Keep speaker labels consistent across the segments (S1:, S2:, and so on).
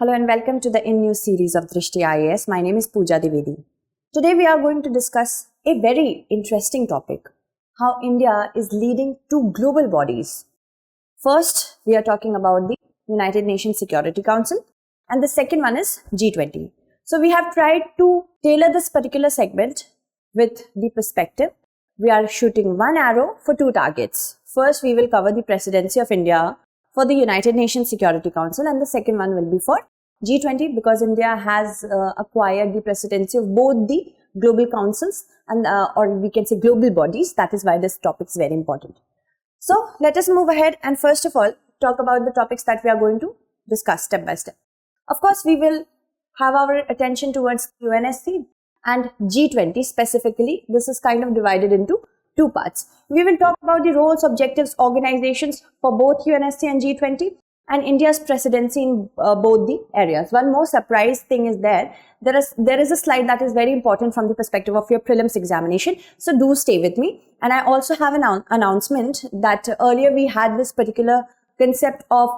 S1: Hello and welcome to the in-news series of Drishti IAS. My name is Pooja Dwivedi. Today we are going to discuss a very interesting topic, how India is leading two global bodies. First, we are talking about the United Nations Security Council and the second one is G20. So we have tried to tailor this particular segment with the perspective. We are shooting one arrow for two targets. First, we will cover the Presidency of India for the United Nations Security Council and the second one will be for G20 because India has acquired the presidency of both the global councils and or we can say global bodies. That is why this topic is very important. So let us move ahead and first of all talk about the topics that we are going to discuss step by step. Of course, we will have our attention towards UNSC and G20 specifically. This is kind of divided into two parts. We will talk about the roles, objectives, organizations for both UNSC and G20 and India's presidency in both the areas. One more surprise thing is there is a slide that is very important from the perspective of your prelims examination. So do stay with me. And I also have an announcement that earlier we had this particular concept of,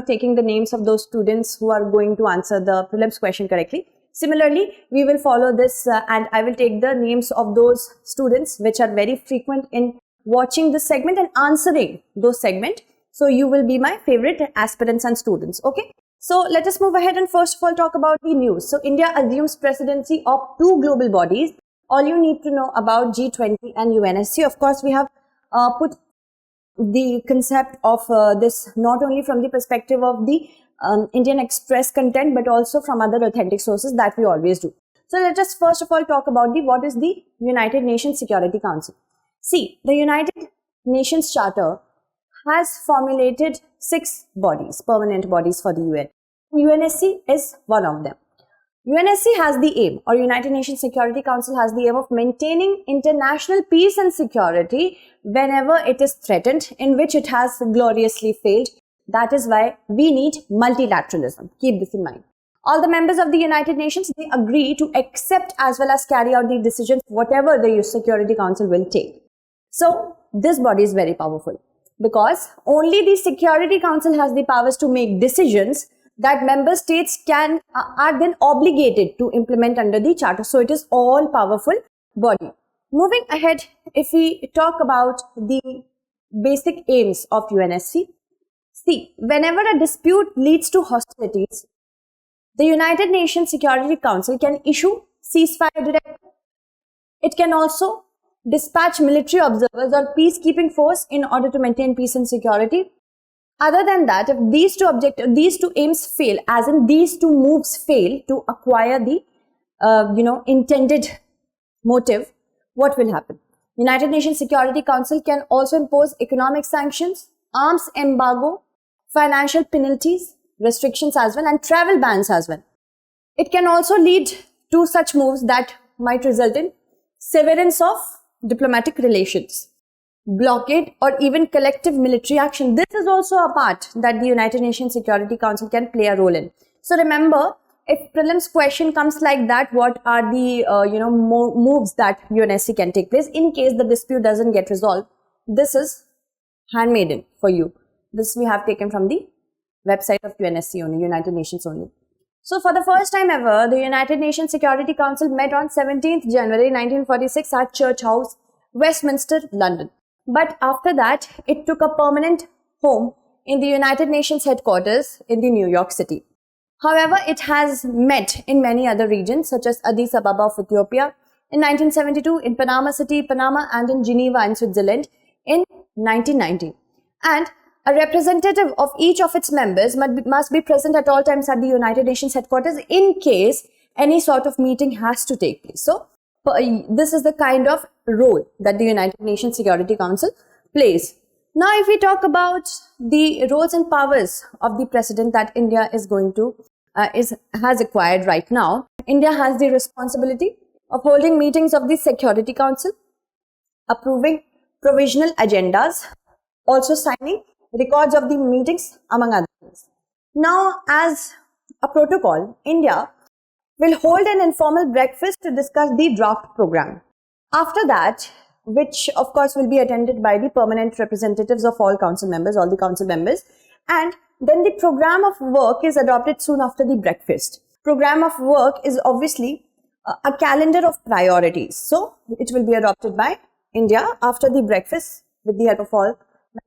S1: taking the names of those students who are going to answer the prelims question correctly. Similarly, we will follow this and I will take the names of those students which are very frequent in watching this segment and answering those segments. So you will be my favorite aspirants and students. Okay. So let us move ahead and first of all talk about the news. So India assumes presidency of two global bodies. All you need to know about G20 and UNSC. Of course, we have put the concept of this not only from the perspective of the Indian Express content, but also from other authentic sources that we always do. So let us first of all talk about what is the United Nations Security Council. See, the United Nations Charter has formulated 6 bodies, permanent bodies for the UN. UNSC is one of them. UNSC has the aim, or United Nations Security Council has the aim of maintaining international peace and security whenever it is threatened, in which it has gloriously failed. That is why we need multilateralism. Keep this in mind. All the members of the United Nations, they agree to accept as well as carry out the decisions, whatever the Security Council will take. So this body is very powerful because only the Security Council has the powers to make decisions that member states are then obligated to implement under the charter. So it is all powerful body. Moving ahead, if we talk about the basic aims of UNSC, see, whenever a dispute leads to hostilities, the United Nations Security Council can issue ceasefire directive. It can also dispatch military observers or peacekeeping force in order to maintain peace and security. Other than that, if these two aims fail, as in these two moves fail to acquire the intended motive, what will happen? United Nations Security Council can also impose economic sanctions, arms embargo, financial penalties, restrictions as well, and travel bans as well. It can also lead to such moves that might result in severance of diplomatic relations, blockade, or even collective military action. This is also a part that the United Nations Security Council can play a role in. So remember, if prelims question comes like that, what are the moves that UNSC can take place in case the dispute doesn't get resolved? This is handmaiden for you. This we have taken from the website of UNSC only, United Nations only. So for the first time ever, the United Nations Security Council met on 17th January 1946 at Church House, Westminster, London. But after that, it took a permanent home in the United Nations headquarters in the New York City. However, it has met in many other regions such as Addis Ababa of Ethiopia in 1972, in Panama City, Panama, and in Geneva in Switzerland in 1990. And a representative of each of its members must be present at all times at the United Nations headquarters in case any sort of meeting has to take place. So this is the kind of role that the United Nations Security Council plays. Now, if we talk about the roles and powers of the president that India is going to has acquired right now, India has the responsibility of holding meetings of the Security Council, approving provisional agendas, also signing records of the meetings, among other things. Now, as a protocol, India will hold an informal breakfast to discuss the draft program. After that, which of course will be attended by the permanent representatives of all council members, and then the program of work is adopted soon after the breakfast. Program of work is obviously a calendar of priorities. So it will be adopted by India after the breakfast with the help of all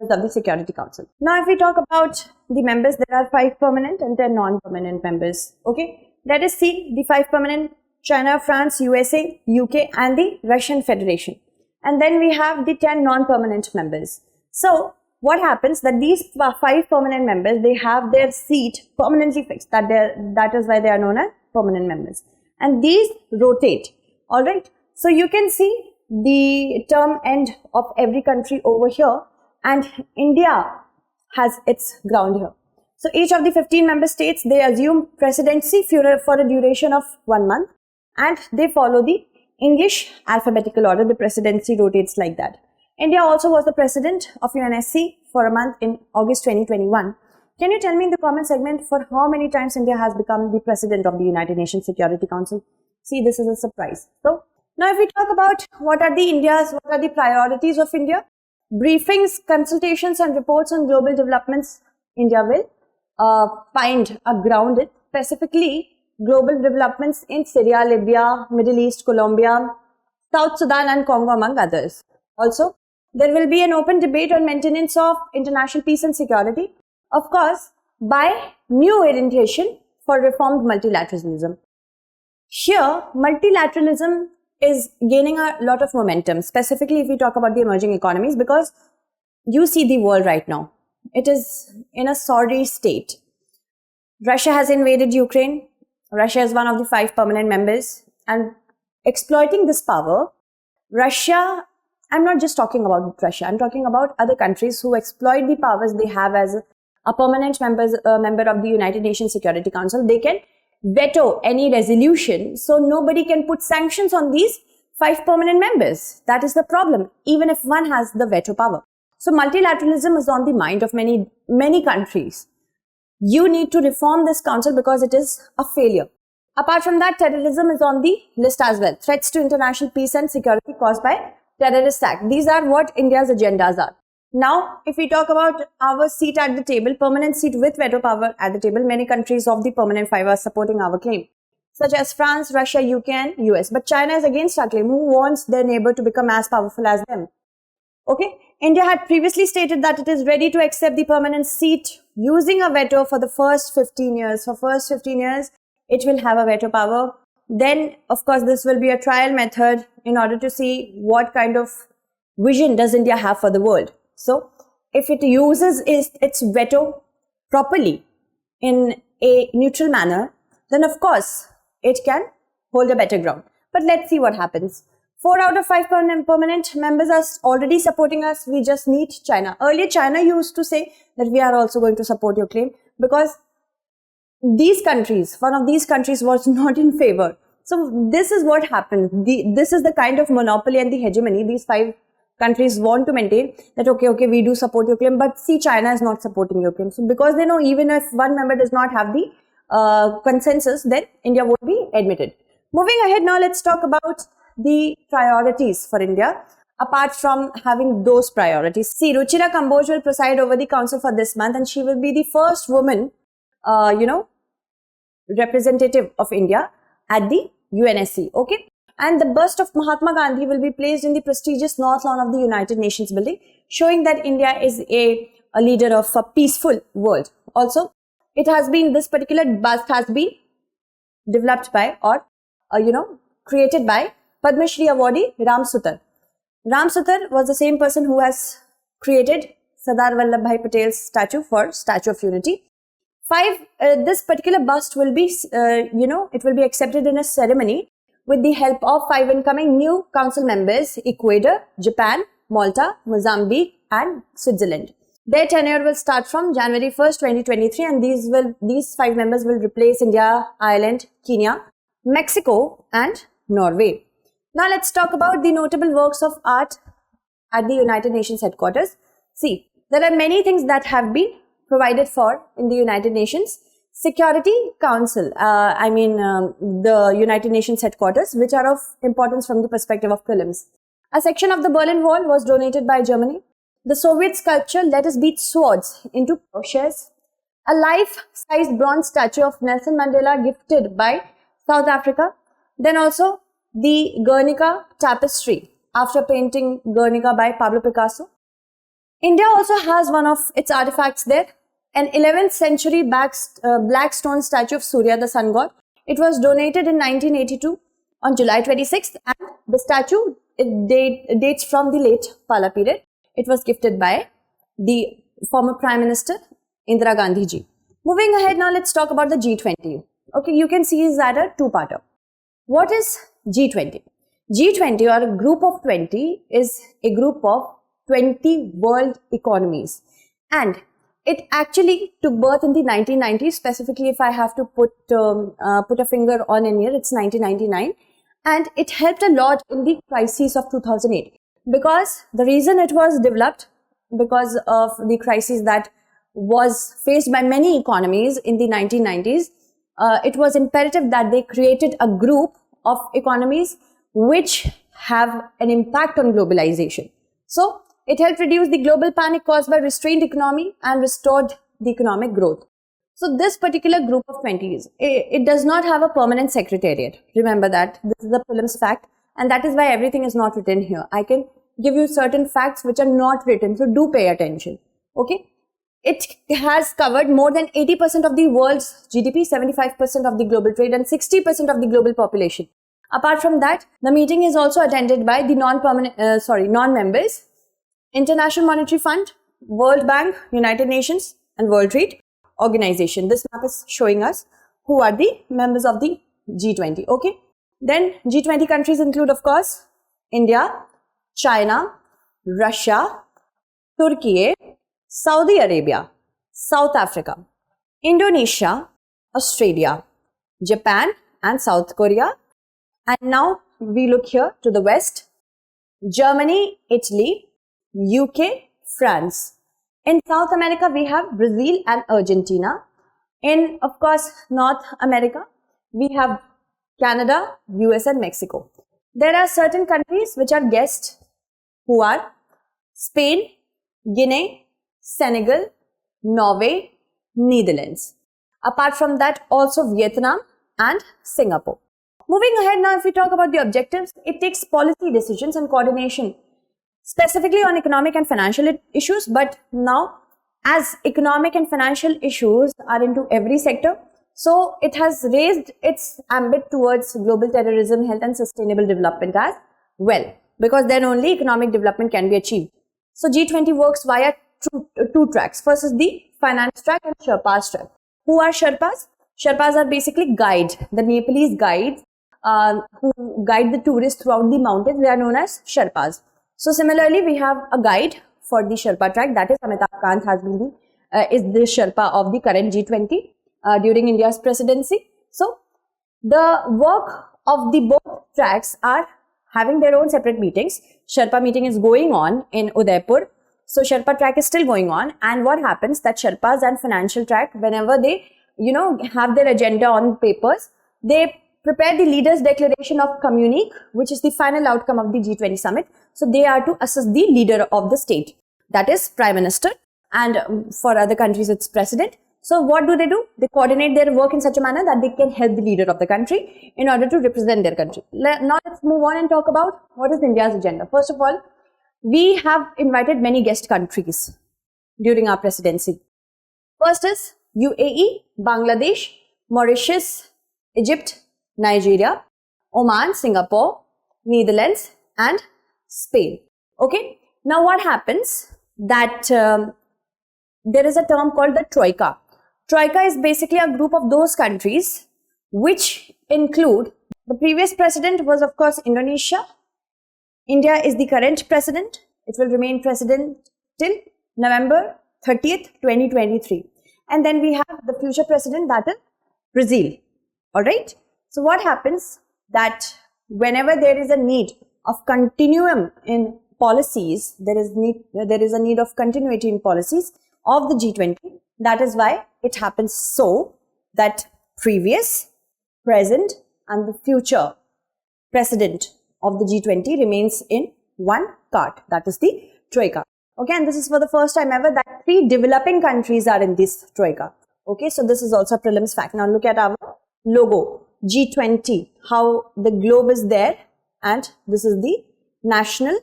S1: members of the Security Council. Now, if we talk about the members, there are 5 permanent and 10 non-permanent members. Okay, let us see the 5 permanent: China, France, USA, UK and the Russian Federation. And then we have the 10 non-permanent members. So what happens that these 5 permanent members, they have their seat permanently fixed. That is why they are known as permanent members. And these rotate. All right. So you can see the term end of every country over here, and India has its ground here. So each of the 15 member states, they assume presidency for a duration of 1 month, and they follow the English alphabetical order. The presidency rotates like that. India also was the president of UNSC for a month in August 2021. Can you tell me in the comment segment for how many times India has become the president of the United Nations Security Council? See, this is a surprise. So now if we talk about what are the priorities of India, briefings, consultations and reports on global developments, India will find a grounded, specifically global developments in Syria, Libya, Middle East, Colombia, South Sudan and Congo, among others. Also, there will be an open debate on maintenance of international peace and security, of course, by new orientation for reformed multilateralism. Here, multilateralism is gaining a lot of momentum, specifically if we talk about the emerging economies, because you see the world right now. It is in a sorry state. Russia has invaded Ukraine. Russia is one of the 5 permanent members, and exploiting this power, Russia, I'm not just talking about Russia, I'm talking about other countries who exploit the powers they have as a permanent member of the United Nations Security Council. They can veto any resolution, so nobody can put sanctions on these 5 permanent members. That is the problem, even if one has the veto power. So multilateralism is on the mind of many countries. You need to reform this council because it is a failure. Apart from that, terrorism is on the list as well. Threats to international peace and security caused by terrorist act. These are what India's agendas are. Now, if we talk about our seat at the table, permanent seat with veto power at the table, many countries of the permanent 5 are supporting our claim, such as France, Russia, UK and US. But China is against our claim, who wants their neighbor to become as powerful as them. Okay, India had previously stated that it is ready to accept the permanent seat using a veto for the first 15 years. For first 15 years, it will have a veto power. Then, of course, this will be a trial method in order to see what kind of vision does India have for the world. So, if it uses its veto properly in a neutral manner, then of course, it can hold a better ground. But let's see what happens. 4 out of 5 permanent members are already supporting us. We just need China. Earlier, China used to say that we are also going to support your claim, because these countries, one of these countries was not in favor. So this is what happened. This is the kind of monopoly and the hegemony these 5 countries want to maintain, that okay, we do support your claim, but see, China is not supporting your claim. So because they know even if one member does not have the consensus, then India won't be admitted. Moving ahead now, let's talk about the priorities for India. Apart from having those priorities, see, Ruchira Kamboj will preside over the council for this month, and she will be the first woman, representative of India at the UNSC. Okay, and the bust of Mahatma Gandhi will be placed in the prestigious North Lawn of the United Nations building, showing that India is a leader of a peaceful world. Also, this particular bust has been developed by created by Padma Shri awardee Ram Sutar. Ram Sutar was the same person who has created Sardar Vallabhbhai Patel's statue for Statue of Unity. This particular bust will be, it will be accepted in a ceremony with the help of 5 incoming new council members: Ecuador, Japan, Malta, Mozambique and Switzerland. Their tenure will start from January 1st, 2023, and these 5 members will replace India, Ireland, Kenya, Mexico and Norway. Now let's talk about the notable works of art at the United Nations headquarters. See, there are many things that have been provided for in the United Nations Security Council, the United Nations headquarters, which are of importance from the perspective of prelims. A section of the Berlin Wall was donated by Germany. The Soviet sculpture "Let Us Beat Swords" into plowshares. A life-size bronze statue of Nelson Mandela gifted by South Africa. Then also the Guernica tapestry after painting Guernica by Pablo Picasso. India also has one of its artifacts there, an 11th century black stone statue of Surya, the sun god. It was donated in 1982 on July 26th, and the statue dates from the late Pala period. It was gifted by the former Prime Minister Indira Gandhi ji. Moving ahead now, let's talk about the G20. Okay, you can see is that a two-parter. What is G20? G20, or a group of 20, is a group of 20 world economies, and it actually took birth in the 1990s. Specifically, if I have to put a finger on a year, it's 1999, and it helped a lot in the crisis of 2008, because the reason it was developed, because of the crisis that was faced by many economies in the 1990s, it was imperative that they created a group of economies which have an impact on globalization. So it helped reduce the global panic caused by restrained economy and restored the economic growth. So this particular group of 20s, it does not have a permanent secretariat. Remember that. This is the prelims fact, and that is why everything is not written here. I can give you certain facts which are not written, so do pay attention. Okay. It has covered more than 80% of the world's GDP, 75% of the global trade, and 60% of the global population. Apart from that, the meeting is also attended by the non-members, International Monetary Fund, World Bank, United Nations, and World Trade Organization. This map is showing us who are the members of the G20. Okay. Then G20 countries include, of course, India, China, Russia, Turkey, Saudi Arabia, South Africa, Indonesia, Australia, Japan, and South Korea. And now we look here to the west: Germany, Italy, UK, France. In South America, we have Brazil and Argentina. In, of course, North America, we have Canada, US, and Mexico. There are certain countries which are guests, who are Spain, Guinea, Senegal, Norway, Netherlands. Apart from that, also Vietnam and Singapore. Moving ahead now, if we talk about the objectives, it takes policy decisions and coordination, specifically on economic and financial issues. But now, as economic and financial issues are into every sector, so it has raised its ambit towards global terrorism, health, and sustainable development as well, because then only economic development can be achieved. So G20 works via two tracks. First is the finance track and Sherpas track. Who are Sherpas? Sherpas are basically guides, the Nepalese guides who guide the tourists throughout the mountains. They are known as Sherpas. So similarly, we have a guide for the Sherpa track, that is Amitabh Kant has been is the Sherpa of the current G20 during India's presidency. So the work of the both tracks are having their own separate meetings. Sherpa meeting is going on in Udaipur. So Sherpa track is still going on, and what happens that Sherpas and financial track, whenever they have their agenda on papers, they prepare the leaders' declaration of communique, which is the final outcome of the G20 summit. So they are to assess the leader of the state, that is Prime Minister, and for other countries it's President. So what do? They coordinate their work in such a manner that they can help the leader of the country in order to represent their country. Now let's move on and talk about what is India's agenda. First of all, we have invited many guest countries during our presidency. First is UAE, Bangladesh, Mauritius, Egypt, Nigeria, Oman, Singapore, Netherlands, and Spain. Okay. Now what happens that there is a term called the Troika. Troika is basically a group of those countries which include, the previous president was of course Indonesia. India is the current president. It will remain president till November 30th, 2023. And then we have the future president, that is Brazil. Alright. So what happens that whenever there is a need of continuum in policies, there is a need of continuity in policies of the G20. That is why it happens so that previous, present, and the future president of the G20 remains in one cart, that is the Troika. Okay, and this is for the first time ever that 3 developing countries are in this Troika. Okay, so this is also a prelims fact. Now look at our logo, G20, how the globe is there, and this is the national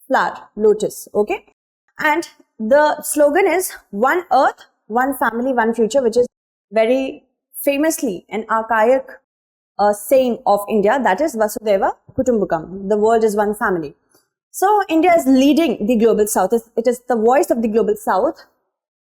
S1: flower, lotus. Okay, and the slogan is One Earth, One Family, One Future, which is very famously an archaic saying of India, that is Vasudhaiva Kutumbakam. The word is one family. So India is leading the global south. It is the voice of the global south.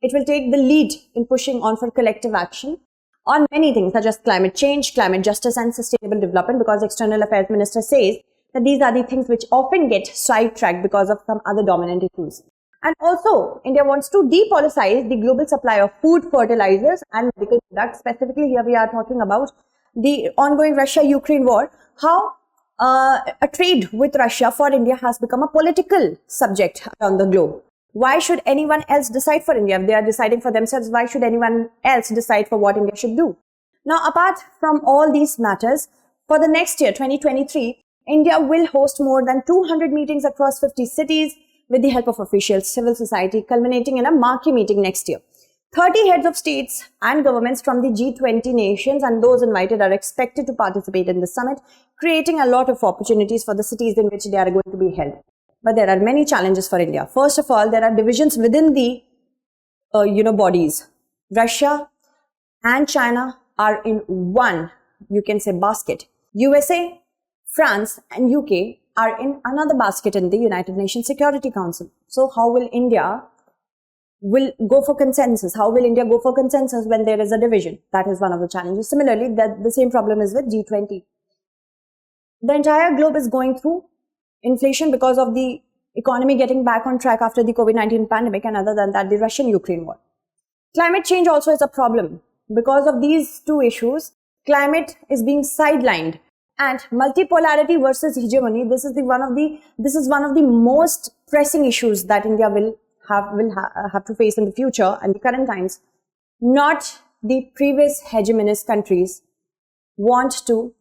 S1: It will take the lead in pushing on for collective action on many things such as climate change, climate justice and sustainable development, because External Affairs Minister says that these are the things which often get sidetracked because of some other dominant issues. And also, India wants to depoliticize the global supply of food, fertilizers and medical products. Specifically, here we are talking about the ongoing Russia-Ukraine war, how a trade with Russia for India has become a political subject around the globe. Why should anyone else decide for India? If they are deciding for themselves, why should anyone else decide for what India should do? Now, apart from all these matters, for the next year, 2023, India will host more than 200 meetings across 50 cities with the help of officials, civil society, culminating in a marquee meeting next year. 30 heads of states and governments from the G20 nations and those invited are expected to participate in the summit, creating a lot of opportunities for the cities in which they are going to be held. But there are many challenges for India. First of all, there are divisions within the bodies. Russia and China are in one, you can say, basket. USA, France and UK are in another basket in the United Nations Security Council. So how will India go for consensus? How will India go for consensus when there is a division? That is one of the challenges. Similarly, the same problem is with G20. The entire globe is going through inflation because of the economy getting back on track after the COVID-19 pandemic, and other than that, the Russian-Ukraine war. Climate change also is a problem. Because of these two issues, climate is being sidelined. And multipolarity versus hegemony, this is one of the most pressing issues that India will have to face in the future and the current times. Not the previous hegemonist countries want to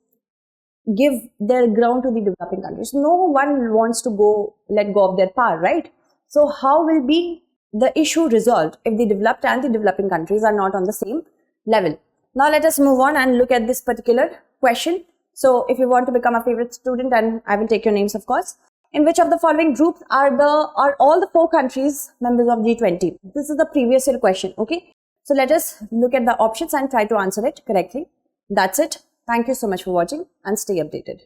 S1: give their ground to the developing countries. No one wants to let go of their power, right? So how will be the issue resolved if the developed and the developing countries are not on the same level? Now let us move on and look at this particular question. So if you want to become a favorite student, and I will take your names, of course. In which of the following groups are all the 4 countries members of G20? This is the previous year question, okay? So let us look at the options and try to answer it correctly. That's it. Thank you so much for watching and stay updated.